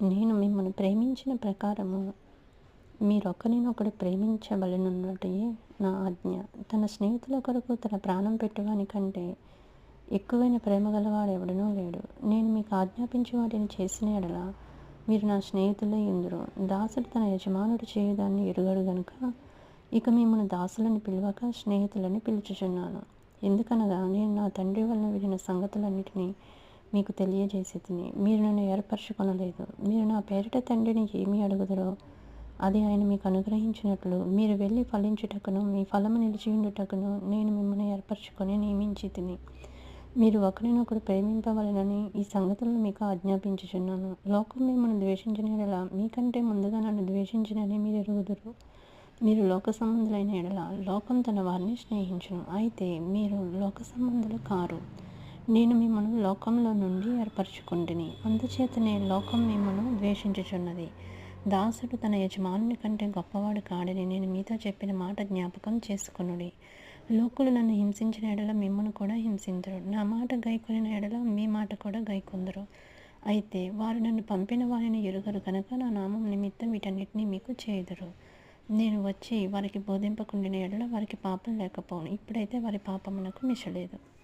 నేను మిమ్మల్ని ప్రేమించిన ప్రకారము మీరొకరినొకడు ప్రేమించవలెనన్నదే నా ఆజ్ఞ. తన స్నేహితుల కొరకు తన ప్రాణం పెట్టువాని కంటే ఎక్కువైన ప్రేమ గలవాడెవడునూ లేడు. నేను మీకు ఆజ్ఞాపించు వాటిని చేసిన యెడల మీరు నా స్నేహితులై యుందురు. దాసుడు తన యజమానుడు చేయుదాన్ని ఎరుగడు గనుక ఇక మిమ్మును దాసులని పిలువక స్నేహితులని పిలుచుచున్నాను. ఎందుకనగా నేను నా తండ్రి వలన వినిన సంగతులన్నిటినీ మీకు తెలియజేసితిని. మీరు నన్ను ఏర్పరచుకొనలేదు. మీరు నా పేరిట తండ్రిని ఏమి అడుగుదురో అది ఆయన మీకు అనుగ్రహించినట్లు మీరు వెళ్ళి ఫలించుటకును మీ ఫలము నిలిచియుండుటకును నేను మిమ్మల్ని ఏర్పరచుకొని నియమించితిని. మీరు ఒకరినొకడు ప్రేమింపవలెనని ఈ సంగతులను మీకు ఆజ్ఞాపించుచున్నాను. లోకం మిమ్మల్ని ద్వేషించిన యెడల మీకంటే ముందుగా నన్ను ద్వేషించినని మీరు ఎరుగుదురు. మీరు లోక సంబంధులైన యెడల లోకం తన వారిని స్నేహించును. అయితే మీరు లోక సంబంధులు కారు. నేను మిమ్మల్ని లోకంలో నుండి ఏర్పరచుకొంటిని. అందుచేతనే లోకం మిమ్మల్ని ద్వేషించుచున్నది. దాసుడు తన యజమానుని కంటే గొప్పవాడు కాడని నేను మీతో చెప్పిన మాట జ్ఞాపకం చేసుకొనుడి. లోకులు నన్ను హింసించిన యెడల మిమ్మును కూడా హింసింతురు. నా మాట గైకొనిన యెడల మీ మాట కూడా గైకొందురు. అయితే వారు నన్ను పంపిన వారిని ఎరుగరు కనుక నా నామం నిమిత్తం వీటన్నిటినీ మీకు చేయుదురు. నేను వచ్చి వారికి బోధింపకుండిన యెడల వారికి పాపం లేకపోవును. ఇప్పుడైతే వారి పాపమునకు మిషలేదు.